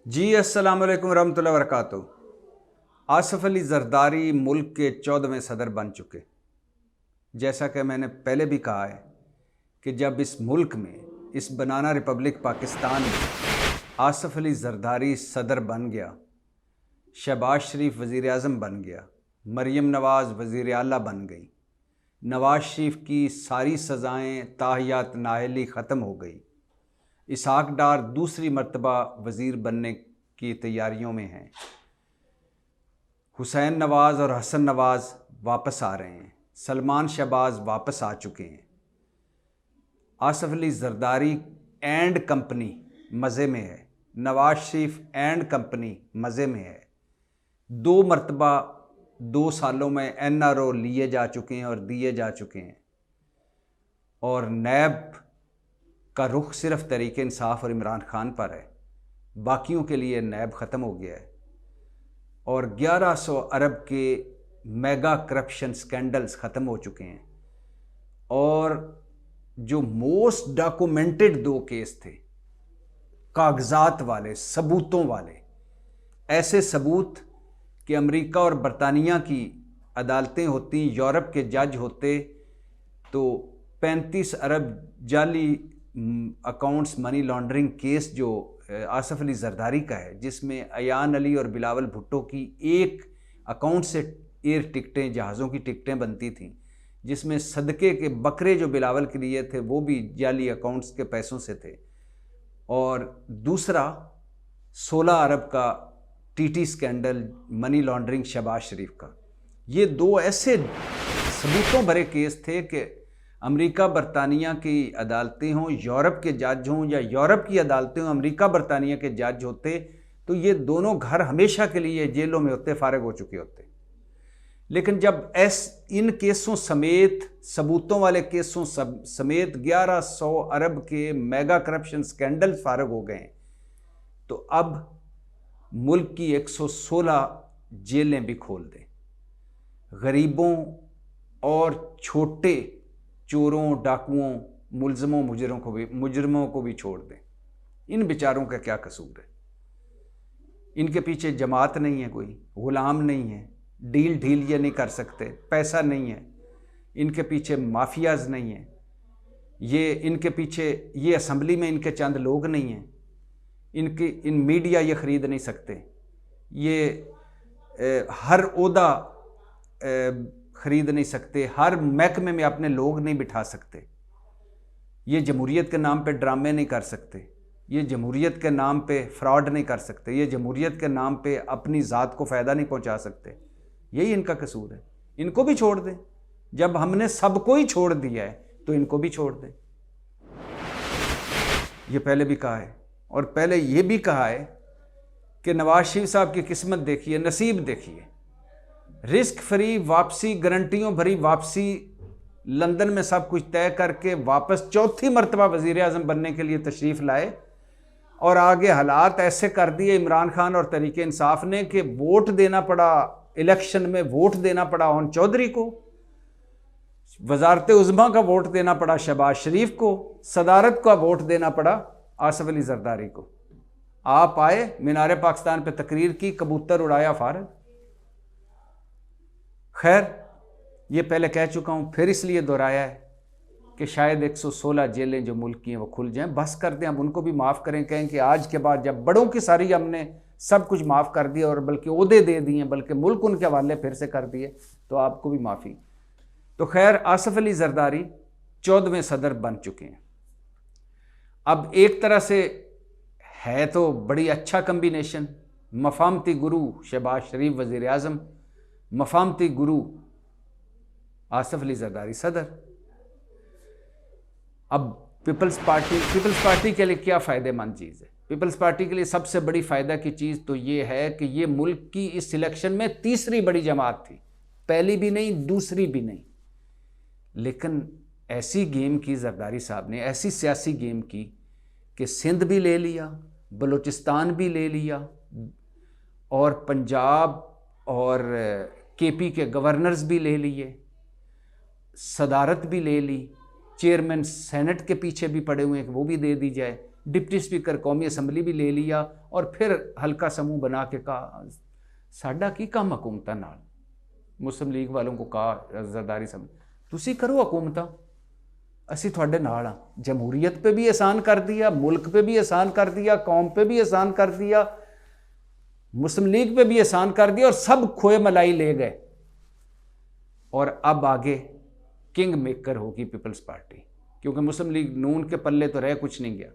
जी अस्सलाम वालेकुम रहमतुल्लाहि व बरकातुहू। आसिफ अली जरदारी मुल्क के 14वें सदर बन चुके। जैसा कि मैंने पहले भी कहा है कि जब इस मुल्क में, इस बनाना रिपब्लिक पाकिस्तान में आसिफ अली जरदारी सदर बन गया, शहबाज शरीफ वज़ीर आज़म बन गया, मरीम नवाज़ वज़ीर आला बन गई, नवाज़ शरीफ की सारी सज़ाएँ ताहियात नाअहली ख़त्म हो गई, इसहाक डार दूसरी मर्तबा वज़ीर बनने की तैयारियों में हैं, हुसैन नवाज़ और हसन नवाज़ वापस आ रहे हैं, सलमान शहबाज वापस आ चुके हैं। आसिफ अली जरदारी एंड कंपनी मज़े में है, नवाज़ शरीफ एंड कंपनी मज़े में है। 2 मरतबा 2 सालों में NRO लिए जा चुके हैं और दिए जा चुके हैं, और नैब का रुख सिर्फ तहरीक इंसाफ और इमरान खान पर है, बाकियों के लिए नैब ख़त्म हो गया है। और 1100 अरब के मेगा करप्शन स्कैंडल्स ख़त्म हो चुके हैं। और जो मोस्ट डॉक्यूमेंटेड 2 केस थे, कागजात वाले, सबूतों वाले, ऐसे सबूत कि अमेरिका और बरतानिया की अदालतें होती, यूरोप के जज होते तो 35 अरब जाली अकाउंट्स मनी लॉन्ड्रिंग केस जो आसिफ अली जरदारी का है, जिसमें अयान अली और बिलावल भुट्टो की एक अकाउंट से एयर टिकटें, जहाज़ों की टिकटें बनती थीं, जिसमें सदक़े के बकरे जो बिलावल के लिए थे वो भी जाली अकाउंट्स के पैसों से थे। और दूसरा 16 अरब का TT scandal money laundering Shehbaz Sharif का। ये 2 ऐसे सबूतों भरे केस थे कि अमेरिका बरतानिया की अदालतें हों, यूरोप के जज हों, या यूरोप की अदालतें हों, अमेरिका बरतानिया के जज होते, तो ये दोनों घर हमेशा के लिए जेलों में होते, फारिग हो चुके होते। लेकिन जब इन केसों समेत, सबूतों वाले केसों समेत 1100 अरब के मेगा करप्शन स्कैंडल फारिग हो गए, तो अब मुल्क की 116 जेलें भी खोल दें, गरीबों और छोटे चोरों, डाकुओं, मुलजमों, मुजरमों को भी छोड़ दें। इन बेचारों का क्या कसूर है? इनके पीछे जमात नहीं है, कोई गुलाम नहीं है, डील ढील ये नहीं कर सकते, पैसा नहीं है, इनके पीछे माफियाज नहीं है, इनके पीछे ये असम्बली में इनके चंद लोग नहीं हैं, इन मीडिया ये ख़रीद नहीं सकते, ये हर ओहदा ख़रीद नहीं सकते, हर महकमे में अपने लोग नहीं बिठा सकते, ये जमहूरियत के नाम पे ड्रामे नहीं कर सकते, ये जमहूरियत के नाम पे फ्रॉड नहीं कर सकते, ये जमहूरियत के नाम पे अपनी ज़ात को फ़ायदा नहीं पहुंचा सकते। यही इनका कसूर है। इनको भी छोड़ दें। जब हमने सबको ही छोड़ दिया है तो इनको भी छोड़ दें। ये पहले भी कहा है, और पहले ये भी कहा है कि नवाज शरीफ साहब की किस्मत देखिए, नसीब देखिए, रिस्क फ्री वापसी, गारंटियों भरी वापसी, लंदन में सब कुछ तय करके वापस 4थी मरतबा वज़ीर आज़म बनने के लिए तशरीफ़ लाए, और आगे हालात ऐसे कर दिए इमरान खान और तहरीक इंसाफ ने कि वोट देना पड़ा, इलेक्शन में वोट देना पड़ा ओन चौधरी को, वजारत उज़्मा का वोट देना पड़ा शहबाज शरीफ को, सदारत का वोट देना पड़ा आसिफ अली जरदारी को। आप आए, मीनार पाकिस्तान पे तकरीर की, कबूतर उड़ाया, फारग। खैर, ये पहले कह चुका हूँ, फिर इसलिए दोहराया है कि शायद 116 जेलें जो मुल्क की हैं वो खुल जाएं। बस कर दें, अब उनको भी माफ़ करें, कहें कि आज के बाद जब बड़ों की सारी हमने सब कुछ माफ़ कर दिया और बल्कि ओहदे दे दिए, बल्कि मुल्क उनके हवाले फिर से कर दिए, तो आपको भी माफ़ी। तो खैर, आसिफ अली जरदारी 14वें सदर बन चुके हैं। अब एक तरह से है तो बड़ी अच्छा कम्बिनेशन, मफामती गुरु शहबाज शरीफ वज़ीर आज़म, मफामती गुरु आसिफ अली जरदारी सदर। अब पीपल्स पार्टी के लिए क्या फ़ायदेमंद चीज़ है? पीपल्स पार्टी के लिए सबसे बड़ी फ़ायदा की चीज़ तो ये है कि ये मुल्क की इस सिलेक्शन में तीसरी बड़ी जमात थी, पहली भी नहीं, दूसरी भी नहीं। लेकिन ऐसी गेम की जरदारी साहब ने, ऐसी सियासी गेम की कि सिंध भी ले लिया, बलूचिस्तान भी ले लिया, और पंजाब और KP के गवर्नर्स भी ले लिए, सदारत भी ले ली, चेयरमैन सेनेट के पीछे भी पड़े हुए हैं कि वो भी दे दी जाए, डिप्टी स्पीकर कौमी असैम्बली भी ले लिया और फिर हल्का समूह बना के कहा साडा की काम हुकूमतां नाल। मुस्लिम लीग वालों को कहा जरदारी साहब तुसी करो हुकूमतां, असी तुहाडे नाल हां। जमहूरीयत पे भी एहसान कर दिया, मुल्क पे भी एहसान कर दिया, कौम पे भी एहसान कर दिया, मुस्लिम लीग पे भी एहसान कर दिया और सब खोए मलाई ले गए। और अब आगे किंग मेकर होगी पीपल्स पार्टी, क्योंकि मुस्लिम लीग नून के पल्ले तो रह कुछ नहीं गया।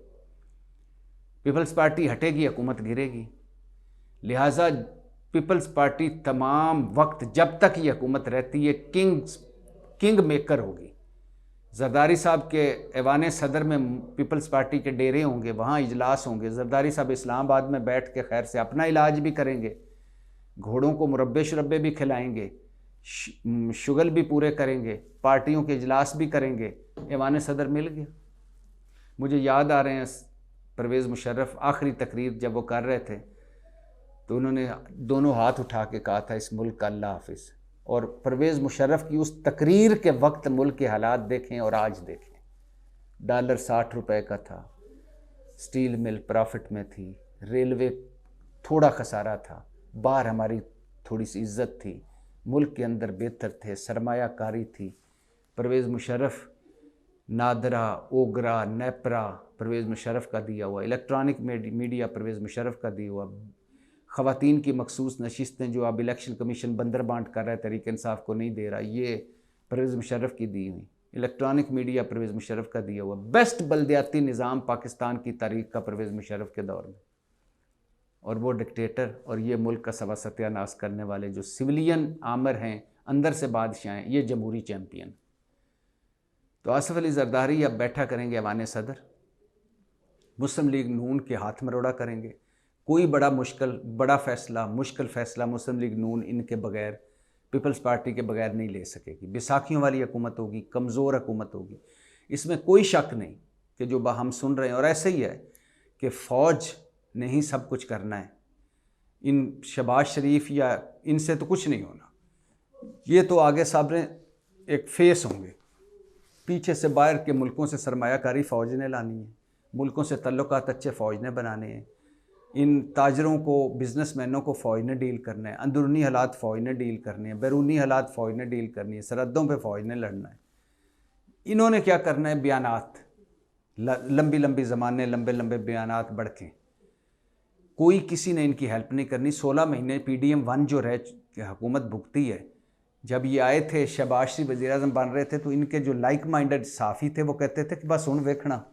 पीपल्स पार्टी हटेगी, हुकूमत गिरेगी। लिहाजा पीपल्स पार्टी तमाम वक्त जब तक ये हुकूमत रहती है किंग मेकर होगी। जरदारी साहब के ऐवान सदर में पीपल्स पार्टी के डेरे होंगे, वहाँ इजलास होंगे। जरदारी साहब इस्लामाबाद में बैठ के खैर से अपना इलाज भी करेंगे, घोड़ों को मुरब्बे शुरब्बे भी खिलाएंगे, शुगल भी पूरे करेंगे, पार्टियों के इजलास भी करेंगे। ऐवान सदर मिल गया। मुझे याद आ रहे हैं परवेज़ मुशर्रफ आखिरी तकरीर जब वो कर रहे थे तो उन्होंने दोनों हाथ उठा के कहा था इस मुल्क का अल्लाह हाफिज़। और परवेज़ मुशर्रफ की उस तकरीर के वक्त मुल्क के हालात देखें और आज देखें। डॉलर 60 रुपए का था, स्टील मिल प्रॉफिट में थी, रेलवे थोड़ा खसारा था, बाहर हमारी थोड़ी सी इज्जत थी, मुल्क के अंदर बेहतर थे, सरमायाकारी थी। परवेज़ मुशर्रफ नादरा, ओगरा, नेपरा परवेज़ मुशर्रफ का दिया हुआ, इलेक्ट्रॉनिक मीडिया परवेज़ मुशर्रफ का दिया हुआ, ख़वातीन की मखसूस नशिस्तें जो अब इलेक्शन कमीशन बंदर बांट कर रहा है, तहरीक इंसाफ को नहीं दे रहा, ये परवेज़ मुशर्रफ की दी हुई। इलेक्ट्रॉनिक मीडिया परवेज़ मुशर्रफ का दिया हुआ। बेस्ट बल्दियाती निज़ाम पाकिस्तान की तारीख का परवेज़ मुशर्रफ के दौर में। और वो डिक्टेटर और ये मुल्क का सवा सत्यानाश करने वाले जो सिविलियन आमर हैं, अंदर से बादशाह हैं, ये जमहूरी चैम्पियन। तो आसिफ अली जरदारी अब बैठा करेंगे ऐवान सदर, मुस्लिम लीग नून के हाथ मरोड़ा करेंगे। कोई बड़ा फ़ैसला, मुश्किल फ़ैसला मुस्लिम लीग नून इनके बगैर, पीपल्स पार्टी के बगैर नहीं ले सकेगी। बैसाखियों वाली हुकूमत होगी, कमज़ोर हुकूमत होगी, इसमें कोई शक नहीं कि जो हम सुन रहे हैं। और ऐसे ही है कि फ़ौज ने ही सब कुछ करना है, इन शहबाज शरीफ या इनसे तो कुछ नहीं होना। ये तो आगे सामने एक फेस होंगे, पीछे से बाहर के मुल्कों से सरमायाकारी फ़ौज ने लानी है, मुल्कों से तल्लुकात अच्छे फ़ौज ने बनाने हैं, इन ताजरों को, बिजनेसमैनों को फ़ौज ने डील करना है, अंदरूनी हालात फ़ौज ने डील करने हैं, बैरूनी हालात फ़ौज ने डील करनी है, सरहदों पे फ़ौज ने लड़ना है। इन्होंने क्या करना है, बयानात, लंबी लंबी ज़माने, लंबे लंबे बयानात बढ़कें। कोई किसी ने इनकी हेल्प नहीं करनी। 16 महीने PDM 1 जो हुकूमत भुगती है। जब ये आए थे, शहबाज शरीफ वज़ीर-ए-आज़म बन रहे थे, तो इनके जो लाइक माइंडेड साफ़ी थे वो कहते थे कि बस हुण वेखना,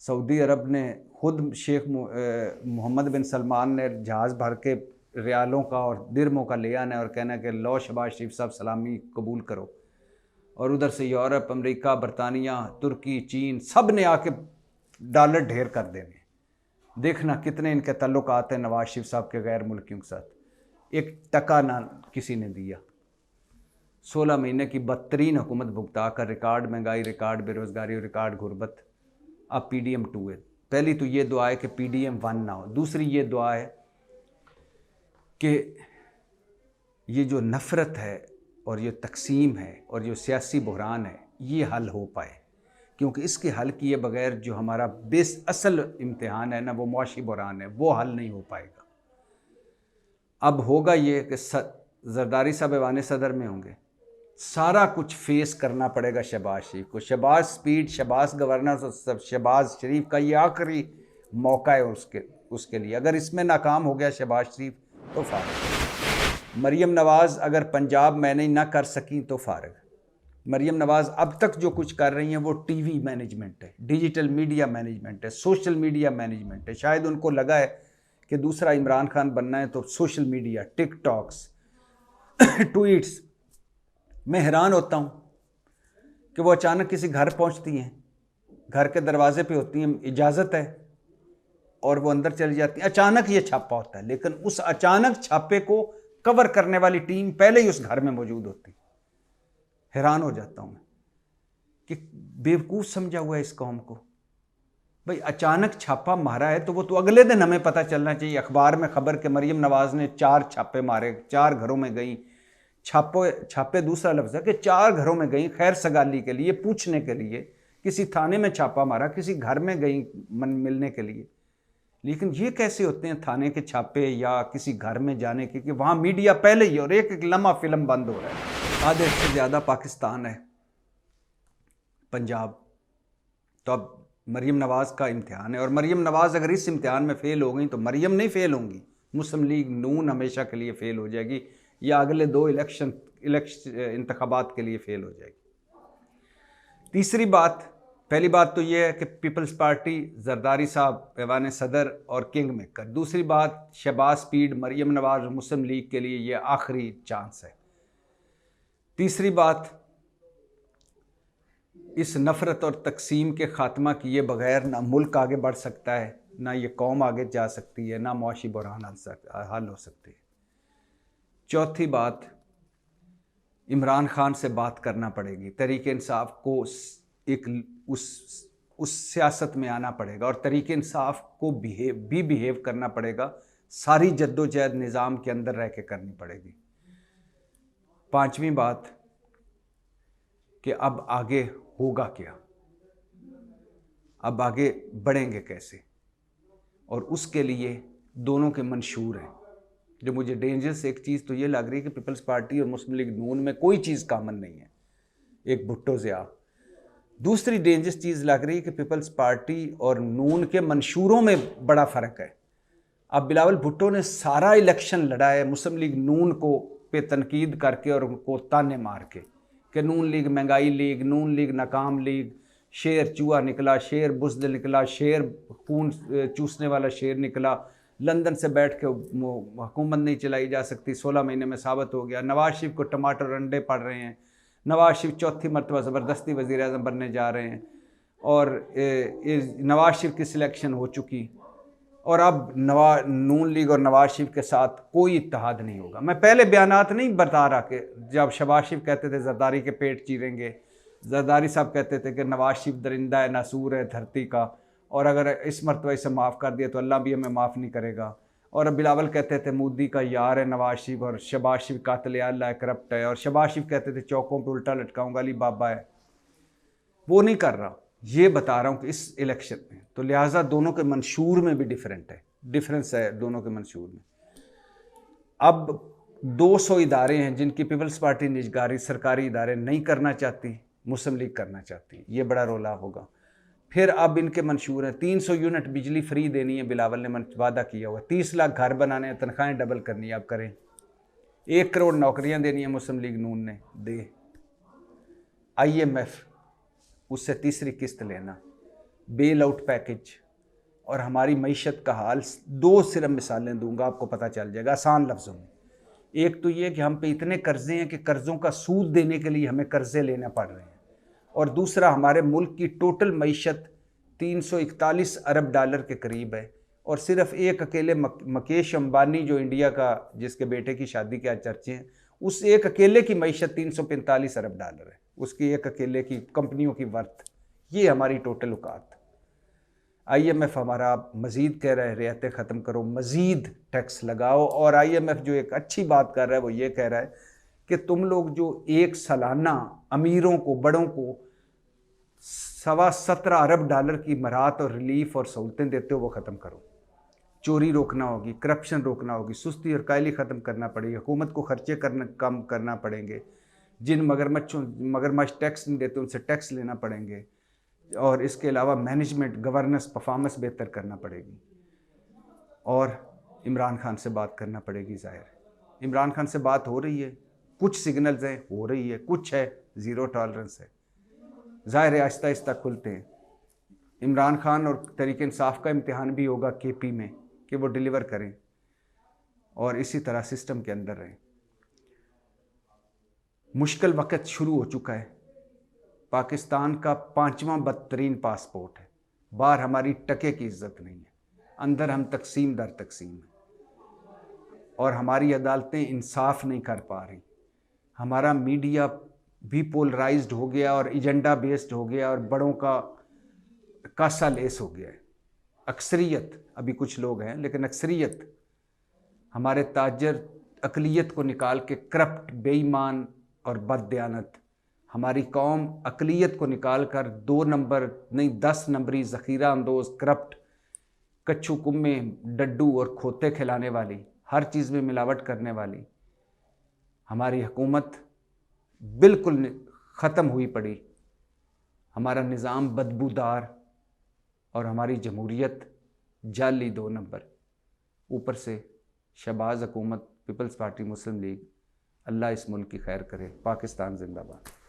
सऊदी अरब ने खुद शेख मोहम्मद बिन सलमान ने जहाज़ भर के रियालों का और दिरमों का ले आना है और कहना है कि लो शहबाज शरीफ साहब सलामी कबूल करो। और उधर से यूरोप, अमेरिका, बरतानिया, तुर्की, चीन सब ने आके डॉलर ढेर कर देने। देखना कितने इनके ताल्लुकात हैं नवाज शरीफ साहब के गैर मुल्कियों के साथ। एक टका ना किसी ने दिया। 16 महीने की बदतरीन हुकूमत भुगता कर रिकॉर्ड महंगाई, रिकॉर्ड बेरोज़गारी और रिकॉर्ड गुर्बत। अब PDM 2 है। पहली तो ये दुआ है कि PDM 1 ना हो। दूसरी ये दुआ है कि ये जो नफ़रत है और ये तकसीम है और जो सियासी बहरान है, ये हल हो पाए, क्योंकि इसके हल किए बगैर जो हमारा असल इम्तिहान है ना, वो मुआशी बहरान है, वो हल नहीं हो पाएगा। अब होगा ये कि जरदारी साहब ऐवान सदर में होंगे, सारा कुछ फेस करना पड़ेगा शहबाज शरीफ को। शहबाज स्पीड, शहबाज गवर्नर, शहबाज शरीफ का ये आखिरी मौका है उसके लिए। अगर इसमें नाकाम हो गया शहबाज शरीफ तो फारग। मरीम नवाज़ अगर पंजाब मैनेज ना कर सकी तो फारग। मरीम नवाज़ अब तक जो कुछ कर रही हैं वो TV मैनेजमेंट है, डिजिटल मीडिया मैनेजमेंट है, सोशल मीडिया मैनेजमेंट है। शायद उनको लगा है कि दूसरा इमरान खान बनना है तो सोशल मीडिया, टिकटॉक्स, ट्वीट्स। मैं हैरान होता हूँ कि वो अचानक किसी घर पहुँचती हैं, घर के दरवाजे पे होती हैं, इजाज़त है, और वो अंदर चली जाती हैं। अचानक ये छापा होता है, लेकिन उस अचानक छापे को कवर करने वाली टीम पहले ही उस घर में मौजूद होती। हैरान हो जाता हूँ मैं कि बेवकूफ़ समझा हुआ है इस कौम को। भाई अचानक छापा मारा है तो वो तो अगले दिन हमें पता चलना चाहिए, अखबार में खबर कि मरीम नवाज़ ने 4 छापे मारे, 4 घरों में गई। छापे दूसरा लफ्ज़ है कि 4 घरों में गई खैर सगाली के लिए, पूछने के लिए किसी थाने में छापा मारा, किसी घर में गई मिलने के लिए। लेकिन ये कैसे होते हैं थाने के छापे या किसी घर में जाने के, कि वहाँ मीडिया पहले ही और एक एक लम्हा फिल्म बंद हो रहा है। आधे से ज़्यादा पाकिस्तान है, पंजाब। तो अब मरीम नवाज़ का इम्तिहान है, और मरीम नवाज़ अगर इस इम्तिहान में फ़ेल हो गई तो मरीम नहीं फ़ेल होंगी, मुस्लिम लीग नून हमेशा के लिए फ़ेल हो जाएगी, या अगले 2 इंतखाबात के लिए फ़ेल हो जाएगी। तीसरी बात, पहली बात तो ये है कि पीपल्स पार्टी, जरदारी साहब ऐवान सदर और किंग मेकर। दूसरी बात, शहबाज स्पीड, मरीम नवाज़ और मुस्लिम लीग के लिए ये आखिरी चांस है। तीसरी बात, इस नफ़रत और तकसीम के ख़ात्मा किए बगैर ना मुल्क आगे बढ़ सकता है, ना ये कौम आगे जा सकती है, ना मुआशी बहरान हल हो सकती है। चौथी बात, इमरान खान से बात करना पड़ेगी, तहरीक इंसाफ को एक उस सियासत में आना पड़ेगा, और तहरीक इंसाफ को बिहेव करना पड़ेगा, सारी जद्दोजहद निज़ाम के अंदर रह के करनी पड़ेगी। पांचवी बात कि अब आगे होगा क्या, अब आगे बढ़ेंगे कैसे, और उसके लिए दोनों के मंशूर हैं। जो मुझे डेंजरस एक चीज़ तो ये लग रही है कि पीपल्स पार्टी और मुस्लिम लीग नून में कोई चीज़ कॉमन नहीं है, एक भुट्टो ज़िया। दूसरी डेंजरस चीज़ लग रही है कि पीपल्स पार्टी और नून के मंशूरों में बड़ा फ़र्क है। अब बिलावल भुट्टो ने सारा इलेक्शन लड़ा है मुस्लिम लीग नून को पे तनकीद करके और उनको ताने मार के कि नून लीग महंगाई लीग, नून लीग नाकाम लीग, शेर चूहा निकला, शेर बुज़दिल निकला, शेर खून चूसने वाला शेर निकला, लंदन से बैठ के हुकूमत नहीं चलाई जा सकती, 16 महीने में साबित हो गया। नवाज शरीफ को टमाटर और अंडे पड़ रहे हैं, नवाज शरीफ चौथी मरतबा ज़बरदस्ती वज़ीर आज़म बनने जा रहे हैं, और नवाज शरीफ की सिलेक्शन हो चुकी, और अब नून लीग और नवाज शरीफ के साथ कोई इत्तेहाद नहीं होगा। मैं पहले बयानात नहीं बता रहा कि जब शहबाज शरीफ कहते थे जरदारी के पेट चीरेंगे, जरदारी साहब कहते थे कि नवाज शरीफ दरिंदा है, नासूर है धरती का, और अगर इस मरतबा इसे माफ़ कर दिया तो अल्लाह भी हमें माफ़ नहीं करेगा। और बिलावल कहते थे मोदी का यार है नवाज शरीफ, और शहबाज शरीफ कातिल अल्लाह है, करप्ट है, और शहबाज शरीफ कहते थे चौकों पे उल्टा लटकाऊंगा अली बाबा है। वो नहीं कर रहा, ये बता रहा हूँ कि इस इलेक्शन में तो लिहाजा दोनों के मंशूर में भी डिफरेंस है दोनों के मंशूर में। अब 200 इदारे हैं जिनकी पीपल्स पार्टी निजगारी सरकारी इदारे नहीं करना चाहती, मुस्लिम लीग करना चाहती, ये बड़ा रोला होगा। फिर अब इनके मंशूर हैं 300 यूनिट बिजली फ्री देनी है, बिलावल ने वादा किया हुआ, 30 लाख घर बनाने हैं, तनख्वाहें डबल करनी है, आप करें। 1 करोड़ नौकरियां देनी है मुस्लिम लीग नून ने, दे। IMF उससे तीसरी किस्त लेना, बेल आउट पैकेज, और हमारी मईशत का हाल। 2 सिर्फ मिसालें दूंगा, आपको पता चल जाएगा आसान लफ्ज़ों में। एक तो ये कि हम पे इतने कर्जे हैं कि कर्ज़ों का सूद देने के लिए हमें कर्जे लेना पड़ रहे हैं, और दूसरा हमारे मुल्क की टोटल मईशत 341 अरब डॉलर के करीब है, और सिर्फ एक अकेले मुकेश अंबानी जो इंडिया का, जिसके बेटे की शादी के आज चर्चे हैं, उस एक अकेले की मईशत 345 अरब डॉलर है, उसकी एक अकेले की कंपनियों की वर्थ। ये हमारी टोटल औकात। IMF हमारा मज़ीद कह रहा है रियायतें ख़त्म करो, मज़ीद टैक्स लगाओ, और IMF जो एक अच्छी बात कर रहा है वो ये कह रहा है कि तुम लोग जो एक सालाना अमीरों को, बड़ों को 17.25 अरब डॉलर की मराहत और रिलीफ और सहूलतें देते हो वो ख़त्म करो। चोरी रोकना होगी, करप्शन रोकना होगी, सुस्ती और कायली ख़त्म करना पड़ेगी, हुकूमत को खर्चे कम करना पड़ेंगे, जिन मगरमच्छ टैक्स नहीं देते उनसे टैक्स लेना पड़ेंगे, और इसके अलावा मैनेजमेंट, गवर्नेंस, परफॉर्मेंस बेहतर करना पड़ेगी, और इमरान खान से बात करना पड़ेगी। ज़ाहिर है इमरान खान से बात हो रही है, कुछ सिग्नल्स हैं, हो रही है, कुछ है ज़ीरो टॉलरेंस है। ज़ाहिर है आहिस्ता आहिस्ता खुलते हैं। इमरान खान और तहरीक इंसाफ का इम्तिहान भी होगा KP में कि वो डिलीवर करें, और इसी तरह सिस्टम के अंदर रहें। मुश्किल वक्त शुरू हो चुका है। पाकिस्तान का 5वां बदतरीन पासपोर्ट है, बाहर हमारी टके की इज्जत नहीं है, अंदर हम तकसीम दर तकसीम हैं, और हमारी अदालतें इंसाफ नहीं कर पा रही। हमारा मीडिया भी पोलराइज्ड हो गया और एजेंडा बेस्ड हो गया, और बड़ों का कासा लेस हो गया है। अक्सरियत, अभी कुछ लोग हैं लेकिन अक्सरियत हमारे ताजर अकलियत को निकाल के करप्ट, बेईमान और बददयानत हमारी कौम अक़लियत को निकाल कर 2 नंबर नहीं 10 नंबरी ज़ख़ीरा अंदोज़ करप्ट कच्छू कुम्मे डड्डू और खोते खिलाने वाली, हर चीज़ में मिलावट करने वाली हमारी हुकूमत बिल्कुल ख़त्म हुई पड़ी। हमारा निज़ाम बदबूदार और हमारी जमहूरियत जाली 2 नंबर। ऊपर से शहबाज हुकूमत, पीपल्स पार्टी, मुस्लिम लीग। अल्लाह इस मुल्क की खैर करे। पाकिस्तान जिंदाबाद।